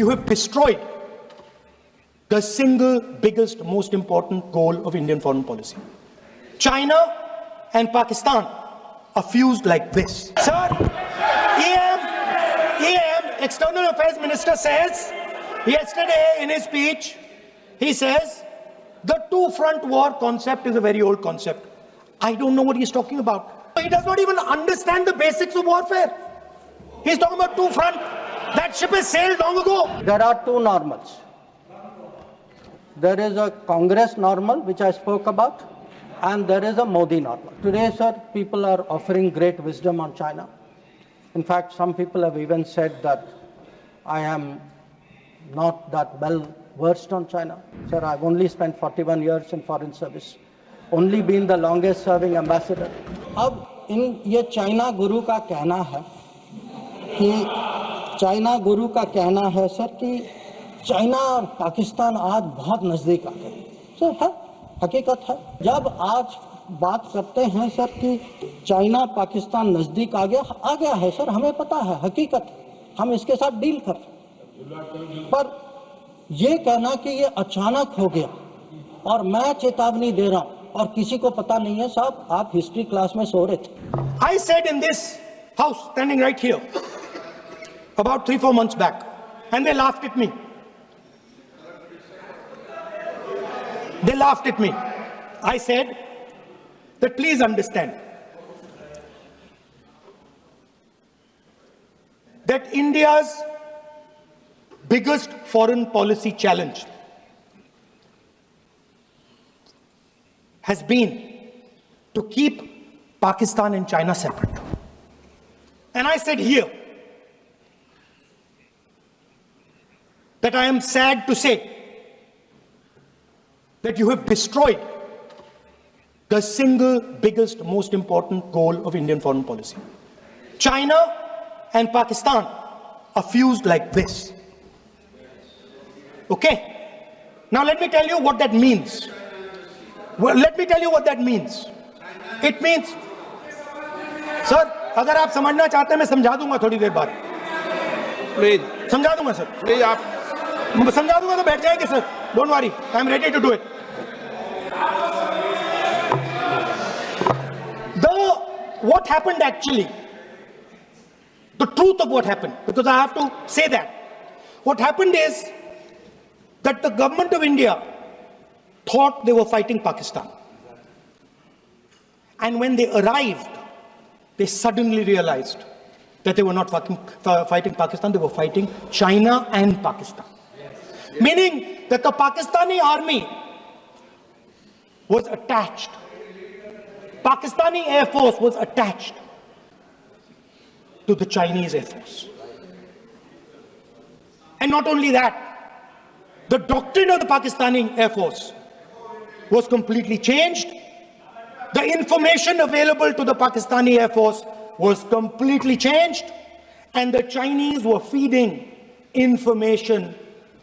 you have destroyed the single biggest, most important goal of Indian foreign policy. China and Pakistan are fused like this. Sir, EM, External Affairs Minister says, yesterday in his speech, he says, the two-front war concept is a very old concept. I don't know what he's talking about. He does not even understand the basics of warfare. He's talking about two-front. That ship has sailed long ago. There are two normals. There is a Congress normal, which I spoke about, and there is a Modi normal. Today, sir, people are offering great wisdom on China. In fact, some people have even said that I am not that well versed on China. Sir, I've only spent 41 years in foreign service, only been the longest serving ambassador. अब ये China गुरु का कहना है कि China गुरु का कहना है sir कि चाइना और पाकिस्तान आज बहुत नजदीक आ गए। सर है, हकीकत है। जब आज बात करते हैं सर कि चाइना पाकिस्तान नजदीक आ गया है सर, हमें पता है, हकीकत है, हम इसके साथ डील कर रहे हैं। पर ये कहना कि ये अचानक हो गया और मैं चेतावनी दे रहा हूं और किसी को पता नहीं है, साहब आप हिस्ट्री क्लास में सो रहे थे। I said in this house, standing right here, about 3-4 months back, and they laughed at me. They laughed at me. I said that please understand that India's biggest foreign policy challenge has been to keep Pakistan and China separate. And I said here that I am sad to say that you have destroyed the single biggest, most important goal of Indian foreign policy. China and Pakistan are fused like this. Okay? Now let me tell you what that means. Well, let me tell you what that means. It means, sir, अगर आप समझना चाहते हैं मैं समझा दूंगा थोड़ी देर बाद. Please. समझा दूंगा सर. Please, आप समझा दूंगा तो बैठ जाएंगे sir. Don't worry, I am ready to do it. What happened actually, the truth of what happened, because I have to say that. What happened is that the government of India thought they were fighting Pakistan. And when they arrived, they suddenly realized that they were not fighting Pakistan, they were fighting China and Pakistan. Yes. Meaning that the Pakistani army was attached. Pakistani Air Force was attached to the Chinese Air Force. And not only that, the doctrine of the Pakistani Air Force was completely changed. The information available to the Pakistani Air Force was completely changed. And the Chinese were feeding information,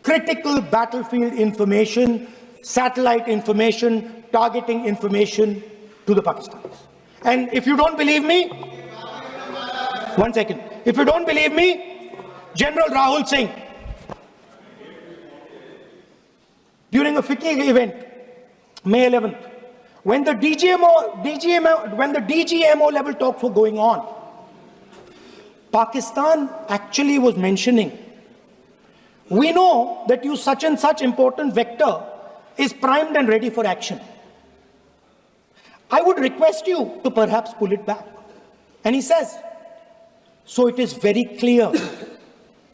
critical battlefield information, satellite information, targeting information to the Pakistanis. And if you don't believe me, one second. If you don't believe me, General Rahul Singh, during a FICCI event, May 11th, when the DGMO level talks were going on, Pakistan actually was mentioning, we know that you such and such important vector is primed and ready for action. I would request you to perhaps pull it back. And he says, so it is very clear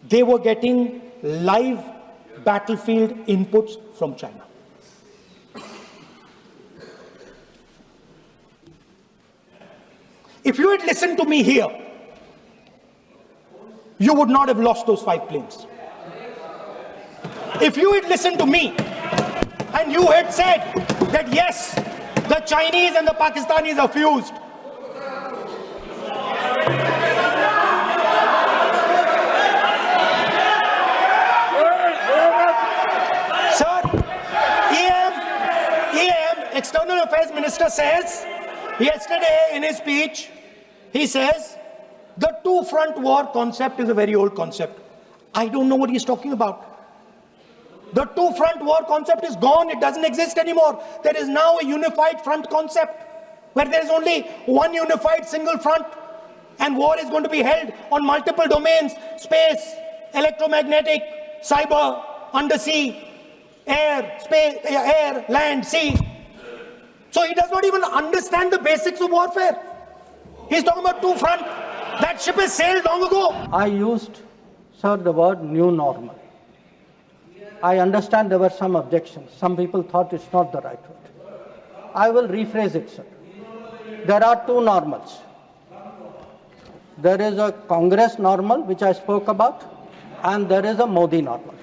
they were getting live battlefield inputs from China. If you had listened to me here, you would not have lost those 5 planes. If you had listened to me and you had said that yes, the Chinese and the Pakistanis are fused, sir, EM, External Affairs Minister says, yesterday in his speech, he says, the two-front war concept is a very old concept. I don't know what he's talking about. The two-front war concept is gone. It doesn't exist anymore. There is now a unified front concept where there is only one unified single front, and war is going to be held on multiple domains: space, electromagnetic, cyber, undersea, air, space, air, land, sea. So he does not even understand the basics of warfare. He's talking about two front. That ship has sailed long ago. I used, sir, the word new normal. I understand there were some objections. Some people thought it's not the right word. I will rephrase it, sir. There are two normals. There is a Congress normal, which I spoke about, and there is a Modi normal.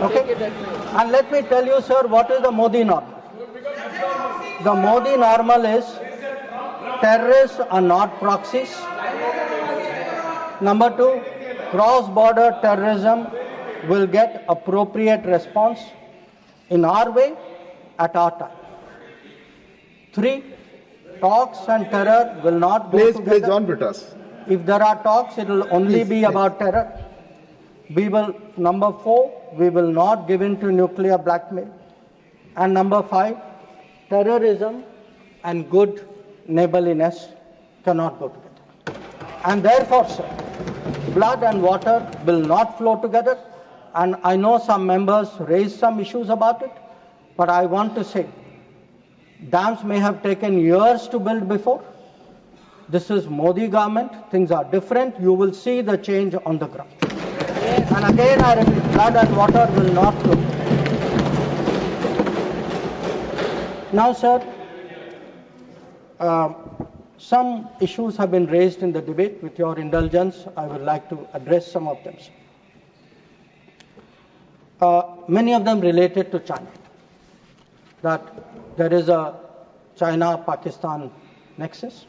Okay? And let me tell you, sir, what is the Modi normal? The Modi normal is terrorists are not proxies. Number two, cross-border terrorism will get appropriate response in our way at our time. Three, talks and terror will not go together. Please, John Britas. If there are talks, it will only be about terror. Number four, we will not give in to nuclear blackmail. And number five, terrorism and good neighborliness cannot go together. And therefore, sir, blood and water will not flow together. And I know some members raised some issues about it, but I want to say, dams may have taken years to build before. This is Modi government. Things are different. You will see the change on the ground. And again, I repeat, blood and water will not flow. Now, sir, some issues have been raised in the debate. With your indulgence, I would like to address some of them. Many of them related to China. That there is a China-Pakistan nexus.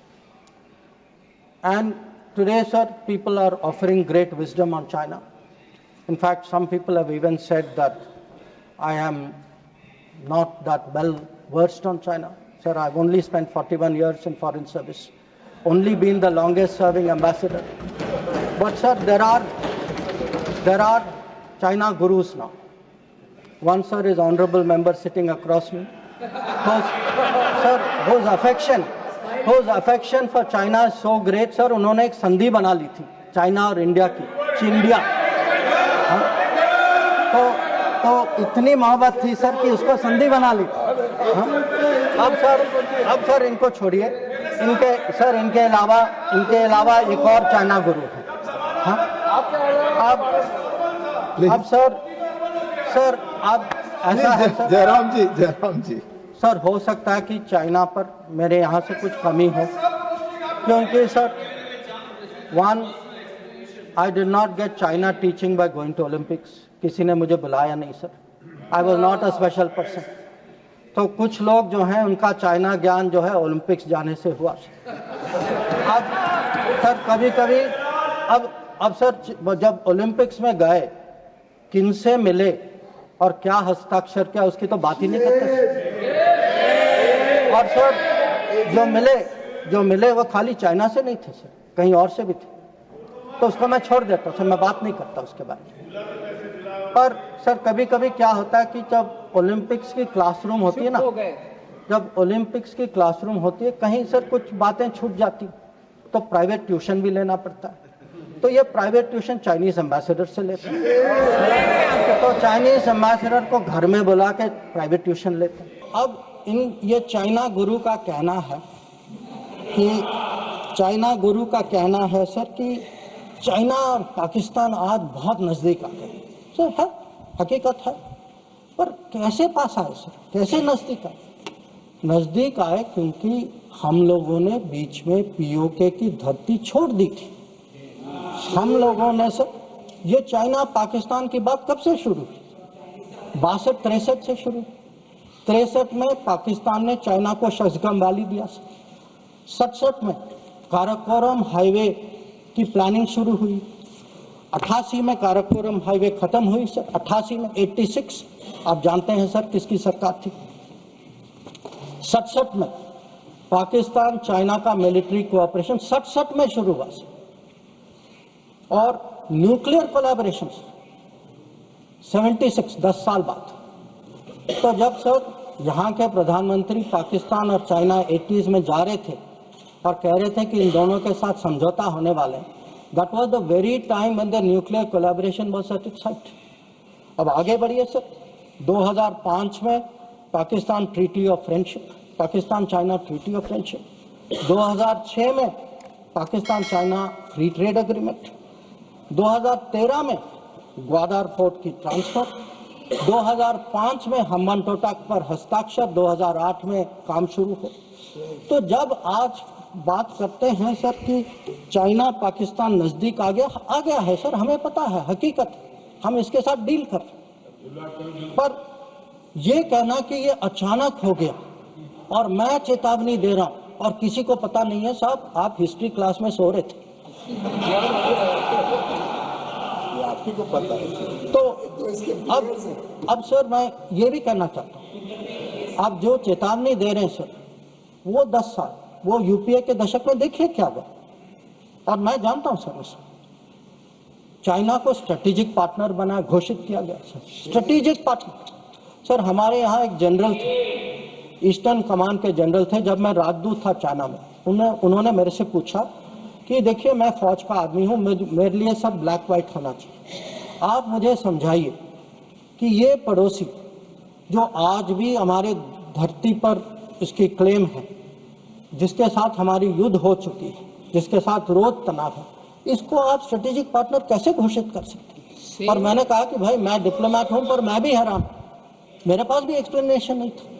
And today, sir, people are offering great wisdom on China. In fact, some people have even said that I am not that well versed on China. Sir, I've only spent 41 years in foreign service, only been the longest serving ambassador. But sir, there are China gurus now. One, sir, is honorable member sitting across me. whose affection for China is so great, sir, उन्होंने एक संधि बना ली थी China और India की, चिंडिया। तो इतनी मोहब्बत थी सर कि उसको संधि बना ली थी। अब सर इनको छोड़िए, इनके अलावा एक और चाइना गुरु है। अब सर अब ऐसा है सर, जयराम जी सर, हो सकता है कि चाइना पर मेरे यहाँ से कुछ कमी हो, क्योंकि sir, one, I did not get China teaching by going to Olympics. किसी ने मुझे बुलाया नहीं sir, I was not a special person. तो कुछ लोग जो हैं उनका चाइना ज्ञान जो है ओलंपिक्स जाने से हुआ। अब सर कभी अब सर जब ओलंपिक्स में गए, किनसे मिले और क्या हस्ताक्षर किया, उसकी तो बात ही नहीं करते। और सर जो मिले वो खाली चाइना से नहीं थे सर, कहीं और से भी थे। तो उसको मैं छोड़ देता सर, मैं बात नहीं करता उसके बारे में। पर सर कभी कभी क्या होता है कि जब ओलंपिक्स की क्लासरूम होती है ना, जब ओलंपिक्स की क्लासरूम होती है, कहीं सर कुछ बातें छूट जाती तो प्राइवेट ट्यूशन भी लेना पड़ता है। तो ये प्राइवेट ट्यूशन चाइनीज एम्बेसडर से लेते हैं, तो चाइनीज एम्बेसडर को घर में बुला के प्राइवेट ट्यूशन लेते हैं। अब ये चाइना गुरु का कहना है सर कि चाइना और पाकिस्तान आज बहुत नजदीक आ गए। सर है, हकीकत है, पर कैसे पास आए सर, कैसे नजदीक आए? क्योंकि हम लोगों ने बीच में पीओके की धरती छोड़ दी थी। हम लोगों ने सर, ये चाइना पाकिस्तान की बात कब से शुरू हुई? 62-63 से शुरू। 63 में पाकिस्तान ने चाइना को शशगम वाली दिया। 67 में काराकोरम हाईवे की प्लानिंग शुरू हुई। 88 में काराकोरम हाईवे खत्म हुई सर। 88 में 86, आप जानते हैं सर किसकी सरकार थी। 67 में पाकिस्तान चाइना का मिलिट्री कोऑपरेशन 67 में शुरू हुआ सर। और न्यूक्लियर कोलैबोरेशन 76 10 साल बाद। तो जब सर यहाँ के प्रधानमंत्री पाकिस्तान और चाइना 80s में जा रहे थे और कह रहे थे कि इन दोनों के साथ समझौता होने वाले हैं, that was the very time when the nuclear collaboration was at its height. अब आगे बढ़िए सर, 2005 में Pakistan treaty of friendship, Pakistan China treaty of friendship, 2006 में Pakistan China free trade agreement, 2013 में ग्वादर पोर्ट की ट्रांसफर, 2005 में हम्बन टोटा पर हस्ताक्षर, 2008 में काम शुरू हो। तो जब आज बात करते हैं सर कि चाइना पाकिस्तान नजदीक आ गया है सर, हमें पता है, हकीकत है, हम इसके साथ डील कर रहे हैं। पर ये कहना कि ये अचानक हो गया और मैं चेतावनी दे रहा हूं और किसी को पता नहीं है, साहब आप हिस्ट्री क्लास में सो रहे थे, आपको को पता है। तो अब सर मैं ये भी कहना चाहता हूँ, आप जो चेतावनी दे रहे हैं सर, वो 10 साल, वो यूपीए के दशक में देखिए क्या हुआ। और मैं जानता हूँ सर, उस चाइना को स्ट्रेटेजिक पार्टनर बना घोषित किया गया सर, स्ट्रेटेजिक पार्टनर। सर हमारे यहाँ एक जनरल थे, ईस्टर्न कमान के जनरल थे, जब मैं राजदूत था चाइना में, उन्होंने मेरे से पूछा कि देखिए मैं फौज का आदमी हूँ, मेरे लिए सब ब्लैक व्हाइट होना चाहिए, आप मुझे समझाइए कि ये पड़ोसी जो आज भी हमारे धरती पर इसकी क्लेम है, जिसके साथ हमारी युद्ध हो चुकी है, जिसके साथ रोज तनाव है, इसको आप स्ट्रेटेजिक पार्टनर कैसे घोषित कर सकते हैं? और मैंने कहा कि भाई मैं डिप्लोमेट हूं, पर मैं भी हैरान, मेरे पास भी एक्सप्लेनेशन नहीं था।